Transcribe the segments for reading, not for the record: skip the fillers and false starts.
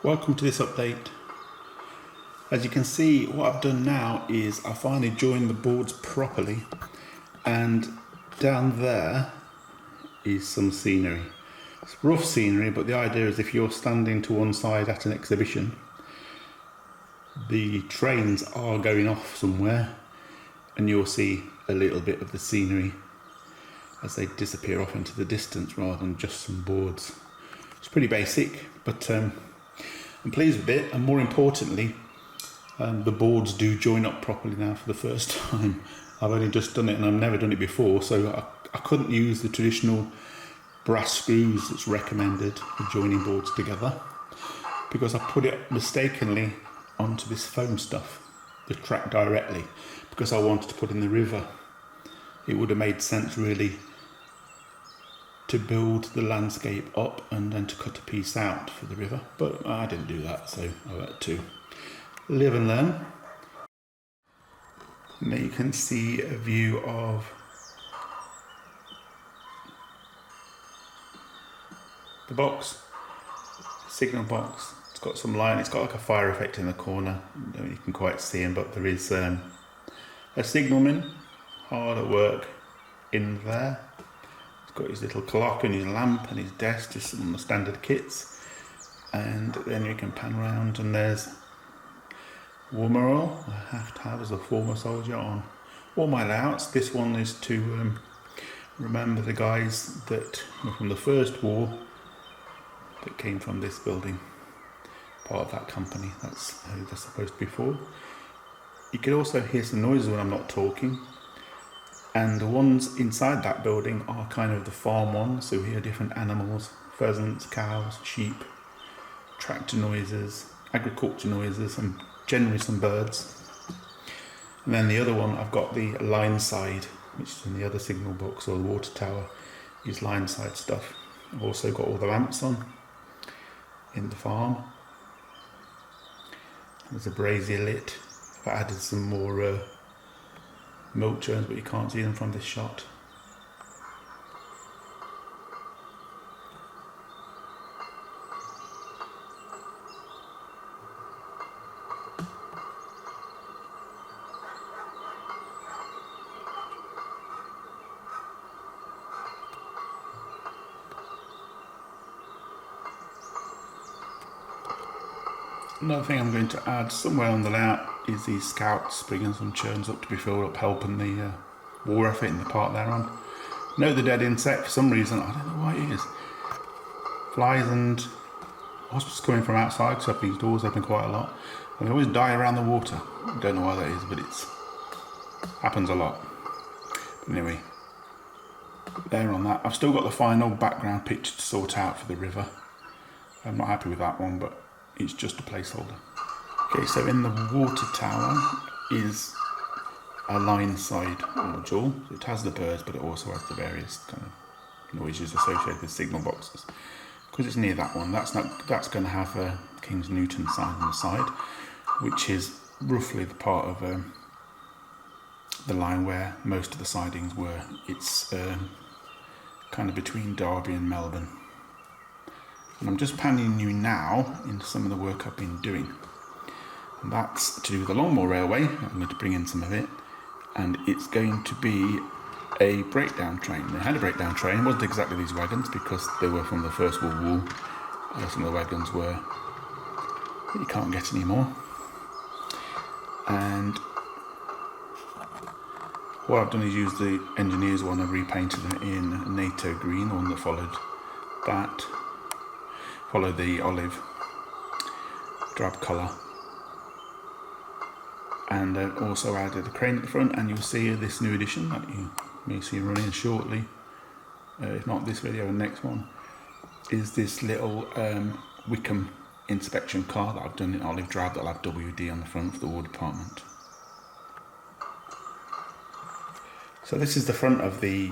Welcome to this update. As you can see, what I've done now is I finally joined the boards properly, and down there is some scenery. It's rough scenery, but the idea is if you're standing to one side at an exhibition, the trains are going off somewhere and you'll see a little bit of the scenery as they disappear off into the distance rather than just some boards. It's pretty basic, but I'm pleased with it, and more importantly, the boards do join up properly now for the first time. I've only just done it and I've never done it before, so I couldn't use the traditional brass screws that's recommended for joining boards together, because I put it mistakenly onto this foam stuff, the track directly, because I wanted to put in the river. It would have made sense really to build the landscape up and then to cut a piece out for the river, but I didn't do that, so I had to live and learn. Now you can see a view of the box, signal box. It's got some line, it's got like a fire effect in the corner. You can quite see him, but there is a signalman hard at work in there. He's got his little clock and his lamp and his desk, just some of the standard kits. And then you can pan around and there's warmer oil I have to have as a former soldier on all my layouts. This one is to remember the guys that were from the First War that came from this building, part of that company. That's who they're supposed to be for. You can also hear some noises when I'm not talking, and the ones inside that building are kind of the farm ones, so you hear different animals, pheasants, cows, sheep, tractor noises, agriculture noises, and generally some birds. And then the other one, I've got the line side, which is in the other signal box, or the water tower, is line side stuff. I've also got all the lamps on in the farm. There's a brazier lit. I've added some more milk churns, but you can't see them from this shot. Another thing I'm going to add somewhere on the layout is these scouts bringing some churns up to be filled up, helping the war effort in the part they're on. Note the dead insect, for some reason, I don't know why it is. Flies and wasps coming from outside, because I have these doors open quite a lot. And they always die around the water. I don't know why that is, but it happens a lot. But anyway, there on that. I've still got the final background picture to sort out for the river. I'm not happy with that one, but it's just a placeholder. Okay, so in the water tower is a line side module. So it has the birds, but it also has the various kind of noises associated with signal boxes. Because it's near that one, that's going to have a King's Newton sign on the side, which is roughly the part of the line where most of the sidings were. It's kind of between Derby and Melbourne. And I'm just panning you now into some of the work I've been doing. And that's to do with the Longmoor Railway. I'm going to bring in some of it. And it's going to be a breakdown train. They had a breakdown train. It wasn't exactly these wagons because they were from the First World War. Some of the wagons were that you can't get anymore. And what I've done is use the engineers one. I've repainted it in NATO green, the one that followed that. Follow the olive drab colour, and also added a crane at the front, and you'll see this new edition that you may see running shortly, if not this video, the next one, is this little Wickham inspection car that I've done in olive drab that'll have WD on the front for the War Department. So this is the front of the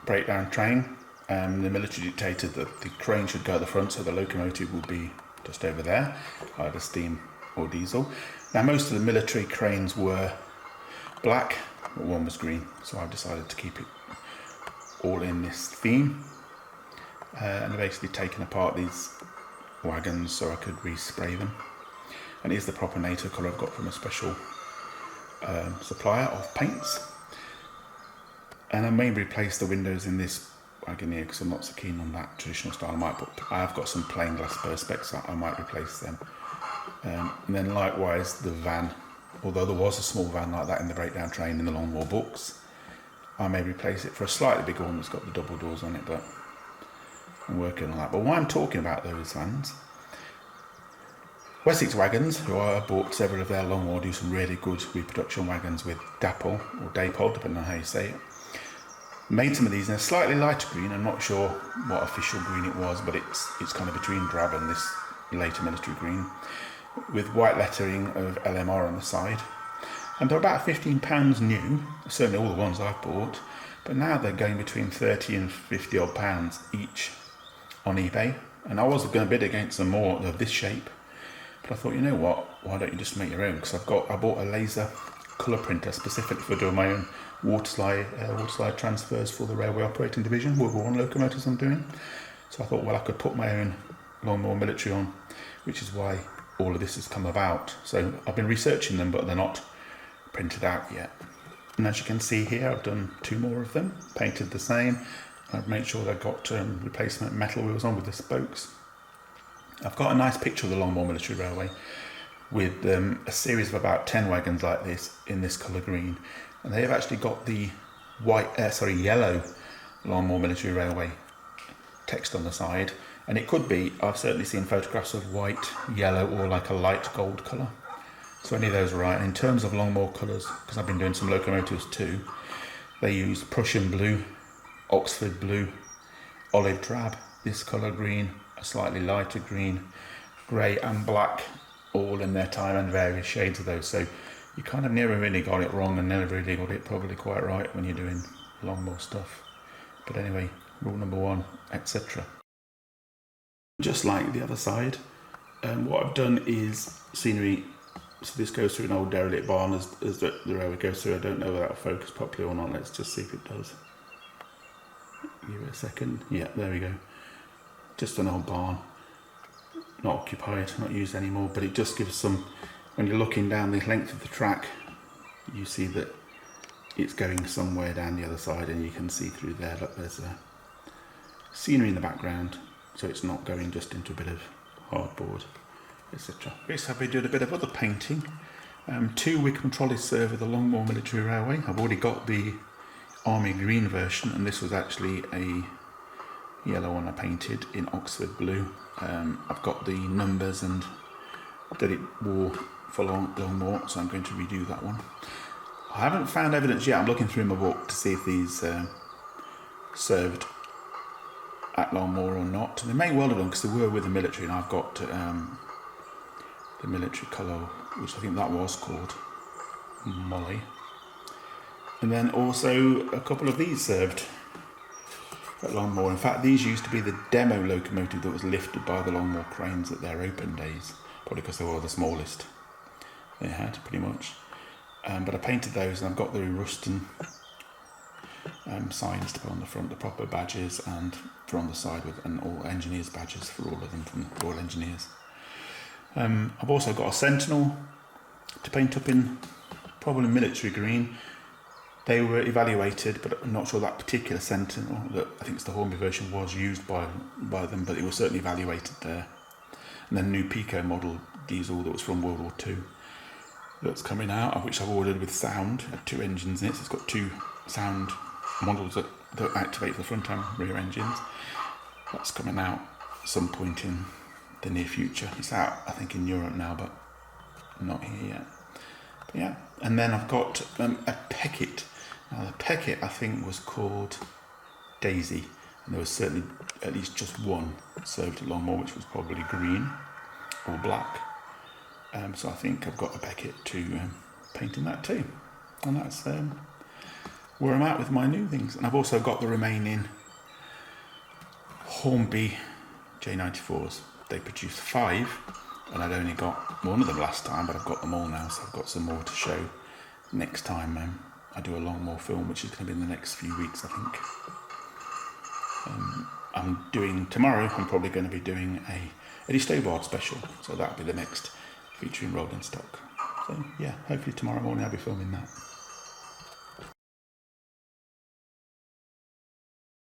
breakdown train. The military dictated that the crane should go at the front, so the locomotive will be just over there, either steam or diesel. Now most of the military cranes were black, but one was green, so I've decided to keep it all in this theme. And I've basically taken apart these wagons so I could respray them. And it is the proper NATO colour I've got from a special supplier of paints. And I may replace the windows in this wagon here because I'm not so keen on that traditional style. I have got some plain glass perspex, so I might replace them. And then likewise the van, although there was a small van like that in the breakdown train in the Longmoor books, I may replace it for a slightly bigger one that's got the double doors on it, but I'm working on that. But why I'm talking about those vans, Wessex Wagons, who I bought several of their Longmoor, do some really good reproduction wagons with dapple or dapol, depending on how you say it. Made some of these in a slightly lighter green. I'm not sure what official green it was, but it's kind of between drab and this later military green, with white lettering of LMR on the side. And they're about £15 new, certainly all the ones I've bought, but now they're going between 30 and 50 odd pounds each on eBay. And I was going to bid against some more of this shape, but I thought, you know what, why don't you just make your own? Because I bought a laser colour printer specifically for doing my own water slide transfers for the railway operating division, World War I locomotives I'm doing. So I thought, well, I could put my own Longmoor Military on, which is why all of this has come about. So I've been researching them, but they're not printed out yet. And as you can see here, I've done 2 more of them, painted the same. I've made sure they've got replacement metal wheels on with the spokes. I've got a nice picture of the Longmoor Military Railway with a series of about 10 wagons like this in this colour green, and they have actually got the yellow Longmoor Military Railway text on the side, and it could be, I've certainly seen photographs of white, yellow, or like a light gold colour, so any of those are right. And in terms of Longmoor colours, because I've been doing some locomotives too, they use Prussian blue, Oxford blue, olive drab, this colour green, a slightly lighter green, grey and black, all in their time, and various shades of those. So you kind of never really got it wrong and never really got it probably quite right when you're doing Longmoor stuff. But anyway, rule number 1, etc. Just like the other side, what I've done is scenery. So this goes through an old derelict barn as the railway goes through. I don't know whether that'll focus properly or not. Let's just see if it does. Give it a second. Yeah, there we go. Just an old barn, not occupied, not used anymore, but it just gives some, when you're looking down the length of the track, you see that it's going somewhere down the other side, and you can see through there that there's a scenery in the background, so it's not going just into a bit of hardboard, etc. Yes, I've been doing a bit of other painting. 2 Wickham trolleys serve with the Longmoor Military Railway. I've already got the army green version, and this was actually a yellow one I painted in Oxford blue. I've got the numbers and that it wore for Longmoor, so I'm going to redo that one. I haven't found evidence yet. I'm looking through my book to see if these served at Longmoor or not. They may well have done because they were with the military, and I've got the military colour, which I think that was called Molly. And then also a couple of these served at Longmoor. In fact, these used to be the demo locomotive that was lifted by the Longmoor cranes at their open days, probably because they were the smallest they had, pretty much. But I painted those, and I've got the Ruston signs to put on the front, the proper badges, and for on the side with and all engineers badges for all of them from Royal Engineers. I've also got a Sentinel to paint up in probably military green. They were evaluated, but I'm not sure that particular Sentinel, that I think it's the Hornby version, was used by them, but it was certainly evaluated there. And then new Pico model diesel that was from World War II that's coming out, of which I've ordered with sound. It had 2 engines in it, so it's got 2 sound models that activate the front and rear engines. That's coming out at some point in the near future. It's out, I think, in Europe now, but not here yet. But yeah, and then I've got a Peckett. Now the Peckett, I think, was called Daisy, and there was certainly at least just one served at Longmoor, which was probably green or black. So I think I've got a Peckett to paint in that too, and that's where I'm at with my new things. And I've also got the remaining Hornby J94s. They produced 5, and I'd only got one of them last time, but I've got them all now, so I've got some more to show next time I do a Longmoor film, which is going to be in the next few weeks, I think. I'm doing tomorrow. I'm probably going to be doing Eddie Stobart special. So that'll be the next featuring rolling stock. So yeah, hopefully tomorrow morning I'll be filming that.